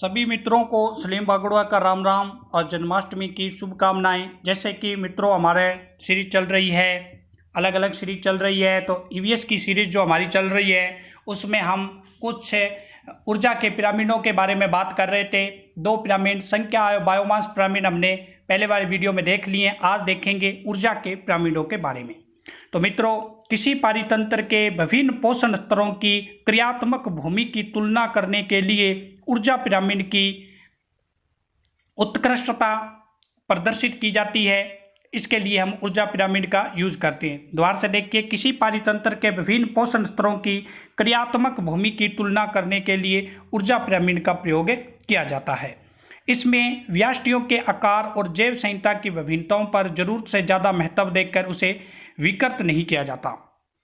सभी मित्रों को सलीम बागड़ुआ का राम राम और जन्माष्टमी की शुभकामनाएं। जैसे कि मित्रों हमारे सीरीज चल रही है, अलग अलग सीरीज चल रही है, तो ईवीएस की सीरीज जो हमारी चल रही है उसमें हम कुछ ऊर्जा के पिरामिडों के बारे में बात कर रहे थे। 2 पिरामिड, संख्या और बायोमास पिरामिड हमने पहले वाले वीडियो में देख लिए। आज देखेंगे ऊर्जा के पिरामिडों के बारे में। तो मित्रों, किसी पारितंत्र के विभिन्न पोषण स्तरों की क्रियात्मक भूमि की तुलना करने के लिए ऊर्जा पिरामिड की उत्कृष्टता प्रदर्शित की जाती है। इसके लिए हम ऊर्जा पिरामिड का यूज करते हैं। द्वार से देखिए, किसी पारितंत्र के विभिन्न पोषण स्तरों की क्रियात्मक भूमि की तुलना करने के लिए ऊर्जा पिरामिड का प्रयोग किया जाता है। इसमें व्याष्टियों के आकार और जैव संहिता की विभिन्नताओं पर जरूरत से ज़्यादा महत्व देकर उसे विकृत नहीं किया जाता।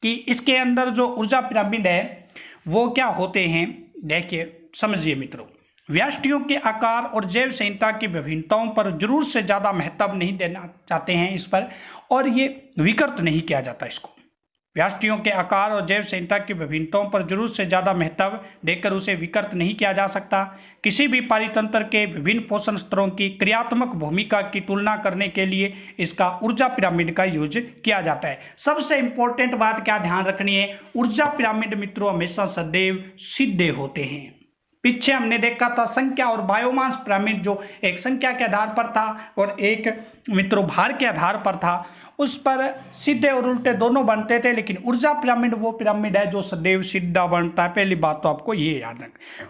कि इसके अंदर जो ऊर्जा पिरामिड है वो क्या होते हैं, देखिए समझिए मित्रों। व्याष्टियों के आकार और जैव संहिता की विभिन्नताओं पर जरूरत से ज़्यादा महत्व नहीं देना चाहते हैं इस पर, और ये विकृत नहीं किया जाता इसको। व्याष्टियों के आकार और जैव संहिता की विभिन्नताओं पर जरूरत से ज़्यादा महत्व देकर उसे विकृत नहीं किया जा सकता। किसी भी पारितंत्र के विभिन्न पोषण स्तरों की क्रियात्मक भूमिका की तुलना करने के लिए इसका ऊर्जा पिरामिड का यूज किया जाता है। सबसे इंपॉर्टेंट बात क्या ध्यान रखनी है, ऊर्जा पिरामिड मित्रों हमेशा सदैव सीधे होते हैं। पीछे हमने देखा था संख्या और बायोमास पिरामिड, जो एक संख्या के आधार पर था और एक मित्रों भार के आधार पर था। उस पर सीधे और उल्टे दोनों बनते थे, लेकिन ऊर्जा पिरामिड वो पिरामिड है जो सदैव सीधा बनता है। पहली बात तो आपको ये याद रखना।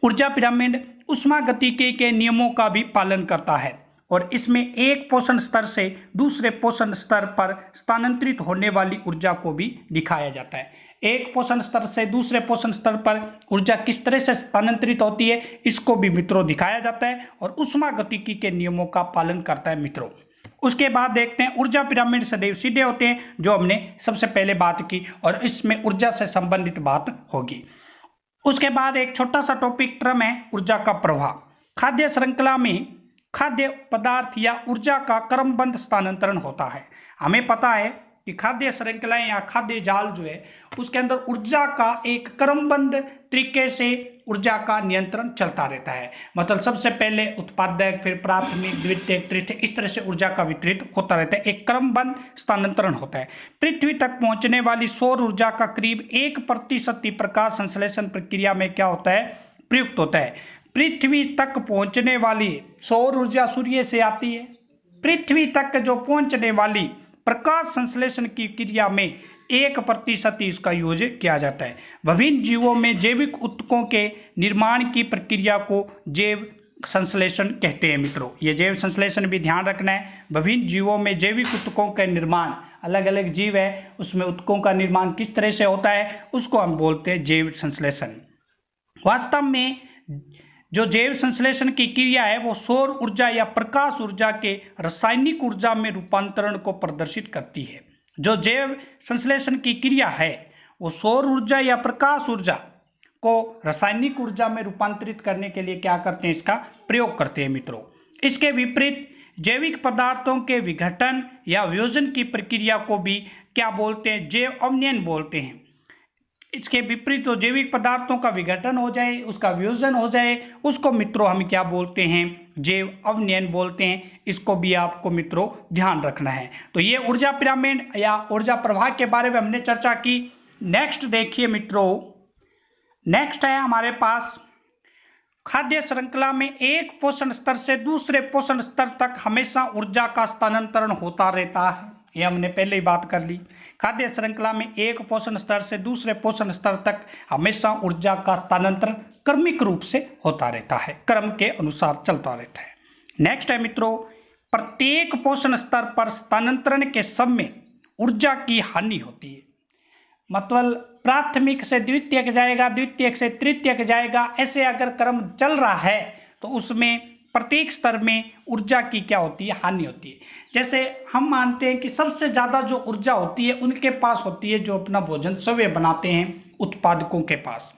ऊर्जा पिरामिड ऊष्मागतिकी के नियमों का भी पालन करता है और इसमें एक पोषण स्तर से दूसरे पोषण स्तर पर स्थानांतरित होने वाली ऊर्जा को भी दिखाया जाता है। एक पोषण स्तर से दूसरे पोषण स्तर पर ऊर्जा किस तरह से स्थानांतरित होती है इसको भी मित्रों दिखाया जाता है और ऊष्मागतिकी के नियमों का पालन करता है मित्रों। उसके बाद देखते हैं ऊर्जा पिरामिड सदैव सीधे होते हैं, जो हमने सबसे पहले बात की, और इसमें ऊर्जा से संबंधित बात होगी। उसके बाद एक छोटा सा टॉपिक टर्म है ऊर्जा का प्रवाह। खाद्य श्रृंखला में खाद्य पदार्थ या ऊर्जा का क्रमबद्ध स्थानांतरण होता है। हमें पता है कि खाद्य श्रृंखलाएं या खाद्य जाल जो है उसके अंदर ऊर्जा का एक क्रमबद्ध तरीके से ऊर्जा का नियंत्रण चलता रहता है। मतलब सबसे पहले उत्पादक, फिर प्राथमिक, द्वितीयक, तृतीयक, इस तरह से ऊर्जा का वितरित होता रहता है। एक क्रमबद्ध स्थानांतरण होता है। पृथ्वी तक पहुंचने वाली सौर ऊर्जा का करीब 1% प्रकाश संश्लेषण प्रक्रिया में क्या होता है, प्रयुक्त होता है। पृथ्वी तक पहुंचने वाली सौर ऊर्जा सूर्य से आती है। पृथ्वी तक जो पहुंचने वाली प्रकाश संश्लेषण की क्रिया में 1% इसका यूज किया जाता है। विभिन्न जीवों में जैविक ऊतकों के निर्माण की प्रक्रिया को जैव संश्लेषण कहते हैं मित्रों। ये जैव संश्लेषण भी ध्यान रखना है। विभिन्न जीवों में जैविक ऊतकों का निर्माण, अलग अलग जीव है उसमें ऊतकों का निर्माण किस तरह से होता है उसको हम बोलते हैं जैव संश्लेषण। वास्तव में जो जैव संश्लेषण की क्रिया है वो सौर ऊर्जा या प्रकाश ऊर्जा के रासायनिक ऊर्जा में रूपांतरण को प्रदर्शित करती है। जो जैव संश्लेषण की क्रिया है वो सौर ऊर्जा या प्रकाश ऊर्जा को रासायनिक ऊर्जा में रूपांतरित करने के लिए क्या करते हैं, इसका प्रयोग करते हैं मित्रों। इसके विपरीत जैविक पदार्थों के विघटन या वियोजन की प्रक्रिया को भी क्या बोलते हैं, जैव अवनयन बोलते हैं। इसके विपरीत जो जैविक पदार्थों का विघटन हो जाए, उसका वियोजन हो जाए, उसको मित्रों हम क्या बोलते हैं, जैव अवनयन बोलते हैं। इसको भी आपको मित्रों ध्यान रखना है। तो ये ऊर्जा पिरामिड या ऊर्जा प्रवाह के बारे में हमने चर्चा की। नेक्स्ट देखिए मित्रों, नेक्स्ट है हमारे पास खाद्य श्रृंखला में एक पोषण स्तर से दूसरे पोषण स्तर तक हमेशा ऊर्जा का स्थानांतरण होता रहता है। ये हमने पहले ही बात कर ली। खाद्य श्रृंखला में एक पोषण स्तर से दूसरे पोषण स्तर तक हमेशा ऊर्जा का स्थानांतरण क्रमिक रूप से होता रहता है, क्रम के अनुसार चलता रहता है। नेक्स्ट है मित्रों, प्रत्येक पोषण स्तर पर स्थानांतरण के समय ऊर्जा की हानि होती है। मतलब प्राथमिक से द्वितीयक जाएगा, द्वितीयक से तृतीयक जाएगा, ऐसे अगर क्रम चल रहा है तो उसमें प्रत्येक स्तर में ऊर्जा की क्या होती है, हानि होती है। जैसे हम मानते हैं कि सबसे ज़्यादा जो ऊर्जा होती है उनके पास होती है जो अपना भोजन स्वयं बनाते हैं, उत्पादकों के पास।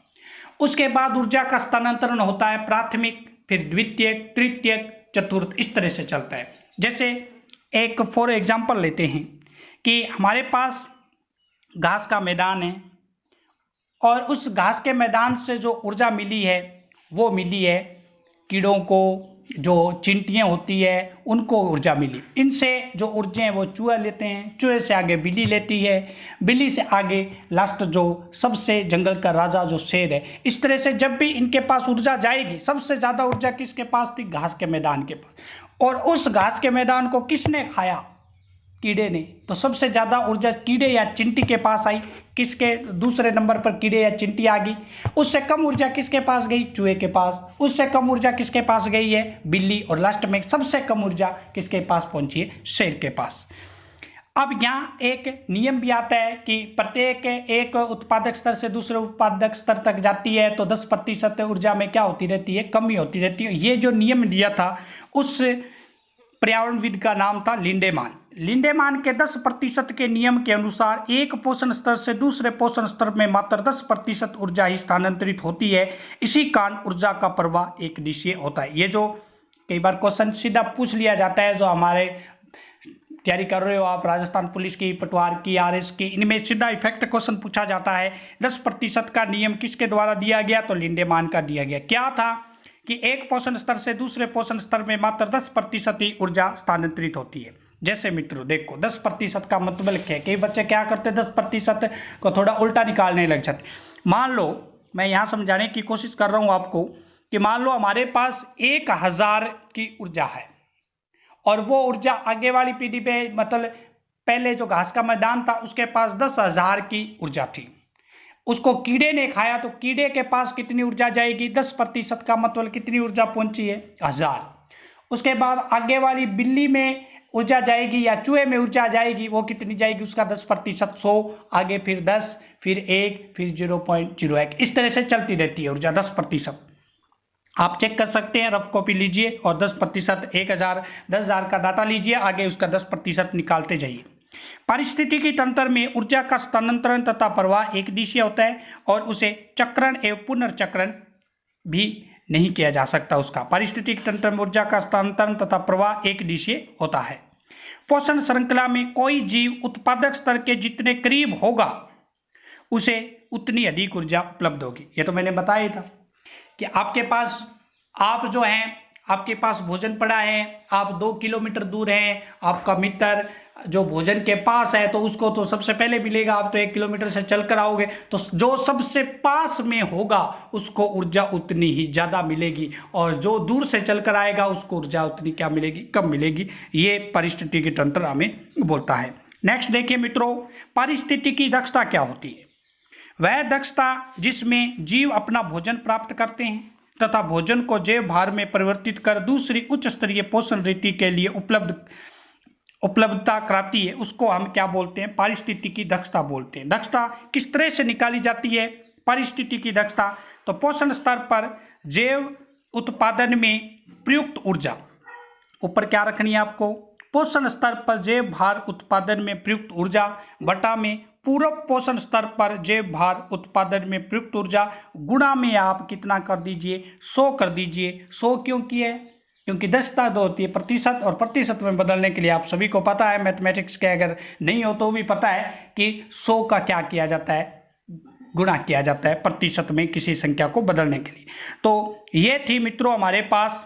उसके बाद ऊर्जा का स्थानांतरण होता है प्राथमिक, फिर द्वितीयक, तृतीयक, चतुर्थ, इस तरह से चलता है। जैसे एक फॉर एग्जाम्पल लेते हैं कि हमारे पास घास का मैदान है और उस घास के मैदान से जो ऊर्जा मिली है वो मिली है कीड़ों को, जो चींटियाँ होती है उनको ऊर्जा मिली। इनसे जो ऊर्जा है वो चूहा लेते हैं, चूहे से आगे बिल्ली लेती है, बिल्ली से आगे लास्ट जो सबसे जंगल का राजा जो शेर है। इस तरह से जब भी इनके पास ऊर्जा जाएगी, सबसे ज़्यादा ऊर्जा किसके पास थी? घास के मैदान के पास। और उस घास के मैदान को किसने खाया? कीड़े ने। तो सबसे ज़्यादा ऊर्जा कीड़े या चिंटी के पास आई। किसके दूसरे नंबर पर कीड़े या चिंटी आ गई। उससे कम ऊर्जा किसके पास गई? चूहे के पास। उससे कम ऊर्जा किसके पास गई है? बिल्ली। और लास्ट में सबसे कम ऊर्जा किसके पास पहुंची है? शेर के पास। अब यहाँ एक नियम भी आता है कि प्रत्येक एक उत्पादक स्तर से दूसरे उत्पादक स्तर तक जाती है तो 10% ऊर्जा में क्या होती रहती है? कमी होती रहती है। ये जो नियम दिया था उस पर्यावरणविद का नाम था लिंडेमान। लिंडेमान के 10% के नियम के अनुसार एक पोषण स्तर से दूसरे पोषण स्तर में मात्र 10% ऊर्जा ही स्थानांतरित होती है। इसी कारण ऊर्जा का प्रवाह एक दिशीय होता है। ये जो कई बार क्वेश्चन सीधा पूछ लिया जाता है, जो हमारे तैयारी कर रहे हो आप राजस्थान पुलिस की, पटवार की, आरएस की, इनमें सीधा इफेक्ट क्वेश्चन पूछा जाता है। 10% का नियम किसके द्वारा दिया गया? तो लिंडेमान का दिया गया। क्या था कि एक पोषण स्तर से दूसरे पोषण स्तर में मात्र 10% ही ऊर्जा स्थानांतरित होती है। जैसे मित्रों देखो 10% का मतलब क्या है? कई बच्चे क्या करते हैं, 10% को थोड़ा उल्टा निकालने लग जाते। मान लो, मैं यहाँ समझाने की कोशिश कर रहा हूँ आपको कि मान लो हमारे पास 1000 की ऊर्जा है और वो ऊर्जा आगे वाली पीढ़ी पे, मतलब पहले जो घास का मैदान था उसके पास 10,000 की ऊर्जा थी। उसको कीड़े ने खाया तो कीड़े के पास कितनी ऊर्जा जाएगी? 10% का मतलब कितनी ऊर्जा पहुंची है? 1000। उसके बाद आगे वाली बिल्ली में ऊर्जा जाएगी या चूहे में ऊर्जा जाएगी, वो कितनी जाएगी? उसका 10%, 100, आगे फिर 10, फिर 1, फिर 0.01, इस तरह से चलती रहती है ऊर्जा 10%। आप चेक कर सकते हैं, रफ कॉपी लीजिए और 10%, 1000, 10,000 का डाटा लीजिए, आगे उसका 10% निकालते जाइए। पारिस्थितिकी तंत्र में ऊर्जा का स्थानांतरण तथा प्रवाह एक दिशीय होता है और उसे चक्रण एवं पुनर्चक्रण भी नहीं किया जा सकता। उसका पारिस्थितिकी तंत्र में ऊर्जा का स्थानांतरण तथा प्रवाह एक दिशीय होता है। पोषण श्रृंखला में कोई जीव उत्पादक स्तर के जितने करीब होगा उसे उतनी अधिक ऊर्जा उपलब्ध होगी। ये तो मैंने बताया था कि आपके पास, आप जो हैं, आपके पास भोजन पड़ा है, आप 2 किलोमीटर दूर हैं, आपका मित्र जो भोजन के पास है तो उसको तो सबसे पहले मिलेगा, आप तो 1 किलोमीटर से चल कर आओगे, तो जो सबसे पास में होगा उसको ऊर्जा उतनी ही ज़्यादा मिलेगी और जो दूर से चल कर आएगा उसको ऊर्जा उतनी क्या मिलेगी? कम मिलेगी। ये पारिस्थितिकी तंत्र हमें बोलता है। नेक्स्ट देखिए मित्रों, पारिस्थितिकी दक्षता क्या होती है? वह दक्षता जिसमें जीव अपना भोजन प्राप्त करते हैं तथा भोजन को जैव भार में परिवर्तित कर दूसरी उच्च स्तरीय पोषण रीति के लिए उपलब्धता कराती है, उसको हम क्या बोलते हैं? पारिस्थितिकी दक्षता बोलते हैं। दक्षता किस तरह से निकाली जाती है पारिस्थितिकी दक्षता? तो पोषण स्तर पर जैव उत्पादन में प्रयुक्त ऊर्जा, ऊपर क्या रखनी है आपको? पोषण स्तर पर जैव भार उत्पादन में प्रयुक्त ऊर्जा बटा में पूर्व पोषण स्तर पर जैव भार उत्पादन में प्रयुक्त ऊर्जा गुणा में आप कितना कर दीजिए? 100 कर दीजिए। 100 क्यों किए? क्योंकि दक्षता दो होती है प्रतिशत, और प्रतिशत में बदलने के लिए आप सभी को पता है, मैथमेटिक्स के अगर नहीं हो तो भी पता है कि 100 का क्या किया जाता है? गुणा किया जाता है प्रतिशत में किसी संख्या को बदलने के लिए। तो ये थी मित्रों हमारे पास,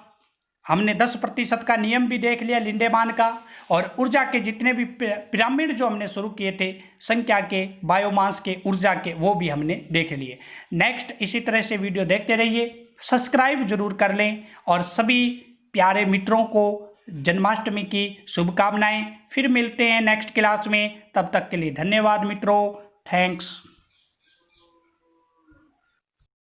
हमने 10% का नियम भी देख लिया लिंडेमान का, और ऊर्जा के जितने भी पिरामिड जो हमने शुरू किए थे संख्या के, बायोमास के, ऊर्जा के, वो भी हमने देख लिए। नेक्स्ट इसी तरह से वीडियो देखते रहिए, सब्सक्राइब जरूर कर लें और सभी प्यारे मित्रों को जन्माष्टमी की शुभकामनाएं। फिर मिलते हैं नेक्स्ट क्लास में, तब तक के लिए धन्यवाद मित्रों, थैंक्स।